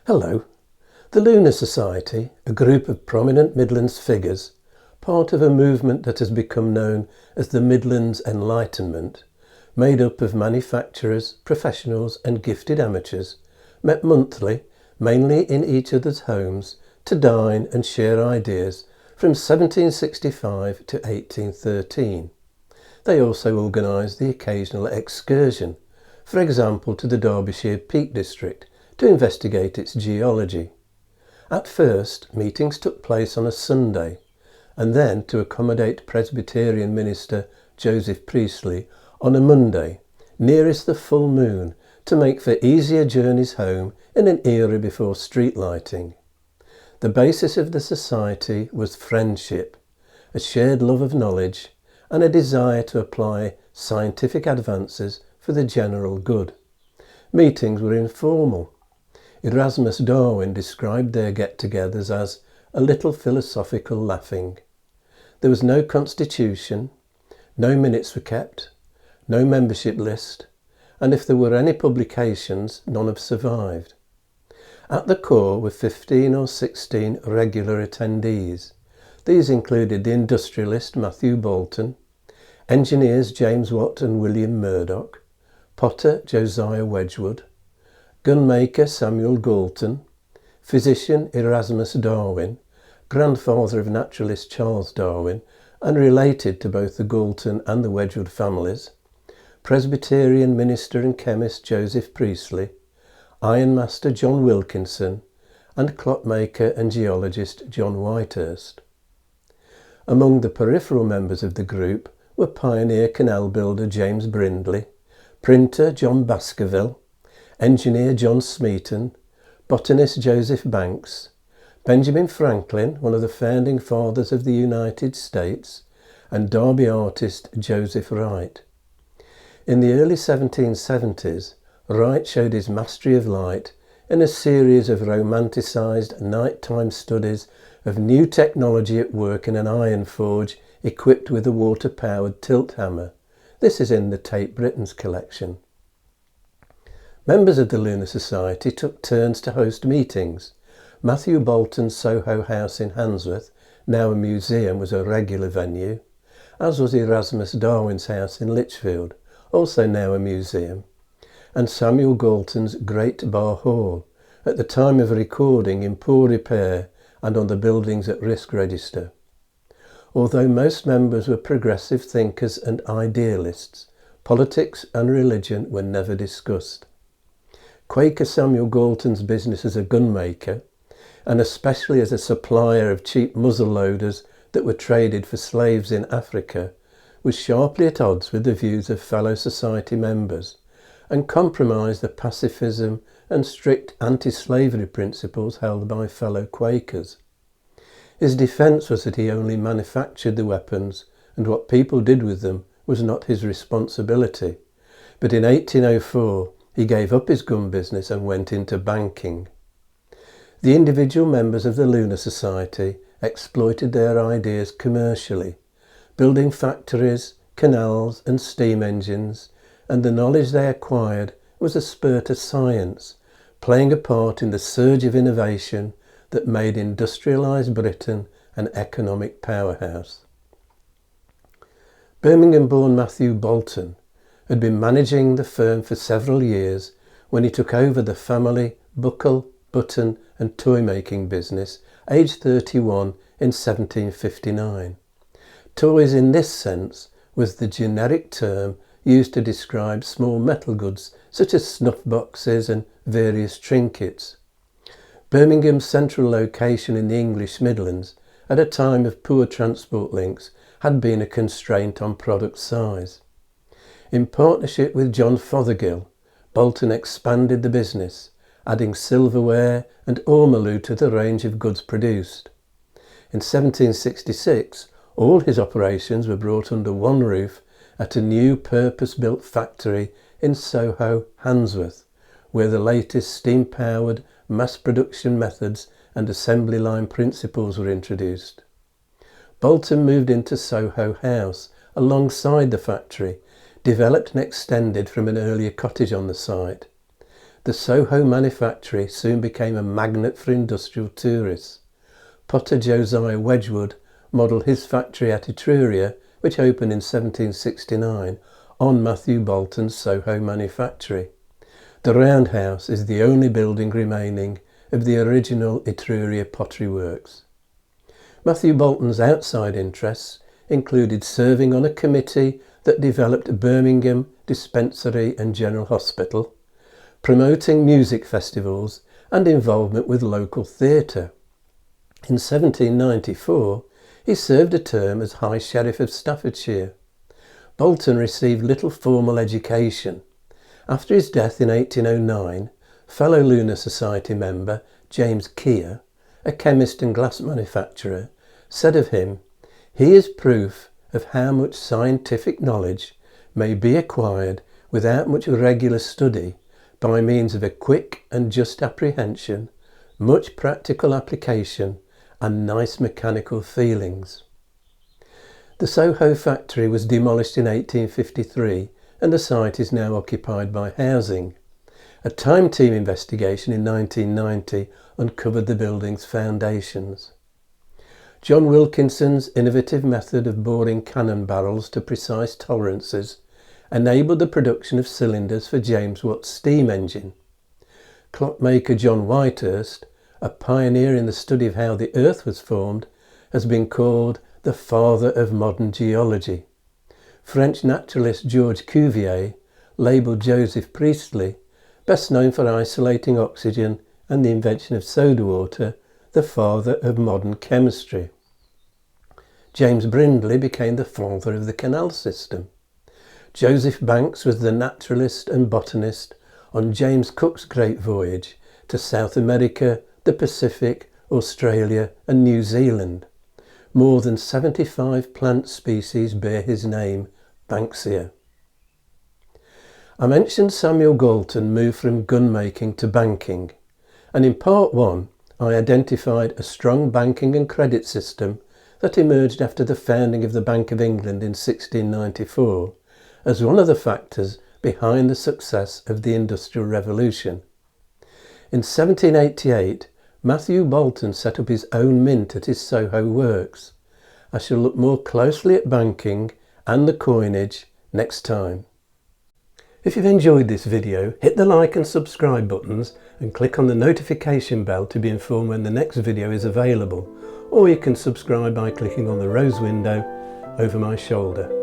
Hello. The Lunar Society, a group of prominent Midlands figures, part of a movement that has become known as the Midlands Enlightenment, made up of manufacturers, professionals and gifted amateurs, met monthly, mainly in each other's homes, to dine and share ideas from 1765 to 1813. They also organised the occasional excursion, for example to the Derbyshire Peak District, to investigate its geology. At first, meetings took place on a Sunday, and then, to accommodate Presbyterian minister Joseph Priestley, on a Monday, nearest the full moon, to make for easier journeys home in an era before street lighting. The basis of the society was friendship, a shared love of knowledge, and a desire to apply scientific advances for the general good. Meetings were informal. Erasmus Darwin described their get-togethers as a little philosophical laughing. There was no constitution, no minutes were kept, no membership list, and if there were any publications, none have survived. At the core were 15 or 16 regular attendees. These included the industrialist Matthew Boulton, engineers James Watt and William Murdoch, potter Josiah Wedgwood, gunmaker Samuel Galton, physician Erasmus Darwin, grandfather of naturalist Charles Darwin and related to both the Galton and the Wedgwood families, Presbyterian minister and chemist Joseph Priestley, ironmaster John Wilkinson and clockmaker and geologist John Whitehurst. Among the peripheral members of the group were pioneer canal builder James Brindley, printer John Baskerville, engineer John Smeaton, botanist Joseph Banks, Benjamin Franklin, one of the founding fathers of the United States, and Derby artist Joseph Wright. In the early 1770s, Wright showed his mastery of light in a series of romanticised nighttime studies of new technology at work in an iron forge equipped with a water-powered tilt hammer. This is in the Tate Britain's collection. Members of the Lunar Society took turns to host meetings. Matthew Boulton's Soho House in Handsworth, now a museum, was a regular venue, as was Erasmus Darwin's house in Lichfield, also now a museum, and Samuel Galton's Great Bar Hall, at the time of recording in poor repair and on the building's at-risk register. Although most members were progressive thinkers and idealists, politics and religion were never discussed. Quaker Samuel Galton's business as a gunmaker, and especially as a supplier of cheap muzzle-loaders that were traded for slaves in Africa, was sharply at odds with the views of fellow society members, and compromised the pacifism and strict anti-slavery principles held by fellow Quakers. His defence was that he only manufactured the weapons, and what people did with them was not his responsibility. But in 1804, he gave up his gun business and went into banking. The individual members of the Lunar Society exploited their ideas commercially, building factories, canals and steam engines, and the knowledge they acquired was a spur to science, playing a part in the surge of innovation that made industrialised Britain an economic powerhouse. Birmingham-born Matthew Boulton had been managing the firm for several years when he took over the family buckle, button and toy-making business, aged 31 in 1759. Toys in this sense was the generic term used to describe small metal goods such as snuff boxes and various trinkets. Birmingham's central location in the English Midlands, at a time of poor transport links, had been a constraint on product size. In partnership with John Fothergill, Bolton expanded the business, adding silverware and ormolu to the range of goods produced. In 1766, all his operations were brought under one roof at a new purpose-built factory in Soho, Handsworth, where the latest steam-powered mass production methods and assembly line principles were introduced. Bolton moved into Soho House alongside the factory, developed and extended from an earlier cottage on the site. The Soho manufactory soon became a magnet for industrial tourists. Potter Josiah Wedgwood modelled his factory at Etruria, which opened in 1769, on Matthew Boulton's Soho manufactory. The roundhouse is the only building remaining of the original Etruria pottery works. Matthew Boulton's outside interests included serving on a committee that developed Birmingham Dispensary and General Hospital, promoting music festivals and involvement with local theatre. In 1794, he served a term as High Sheriff of Staffordshire. Bolton received little formal education. After his death in 1809, fellow Lunar Society member James Keir, a chemist and glass manufacturer, said of him, "He is proof of how much scientific knowledge may be acquired without much regular study by means of a quick and just apprehension, much practical application, and nice mechanical feelings." The Soho factory was demolished in 1853 and the site is now occupied by housing. A Time Team investigation in 1990 uncovered the building's foundations. John Wilkinson's innovative method of boring cannon barrels to precise tolerances enabled the production of cylinders for James Watt's steam engine. Clockmaker John Whitehurst, a pioneer in the study of how the Earth was formed, has been called the father of modern geology. French naturalist Georges Cuvier labelled Joseph Priestley, best known for isolating oxygen and the invention of soda water, the father of modern chemistry. James Brindley became the father of the canal system. Joseph Banks was the naturalist and botanist on James Cook's great voyage to South America, the Pacific, Australia and New Zealand. More than 75 plant species bear his name, Banksia. I mentioned Samuel Galton moved from gunmaking to banking, and in part 1 I identified a strong banking and credit system that emerged after the founding of the Bank of England in 1694 as one of the factors behind the success of the Industrial Revolution. In 1788, Matthew Boulton set up his own mint at his Soho works. I shall look more closely at banking and the coinage next time. If you've enjoyed this video, hit the like and subscribe buttons and click on the notification bell to be informed when the next video is available, or you can subscribe by clicking on the rose window over my shoulder.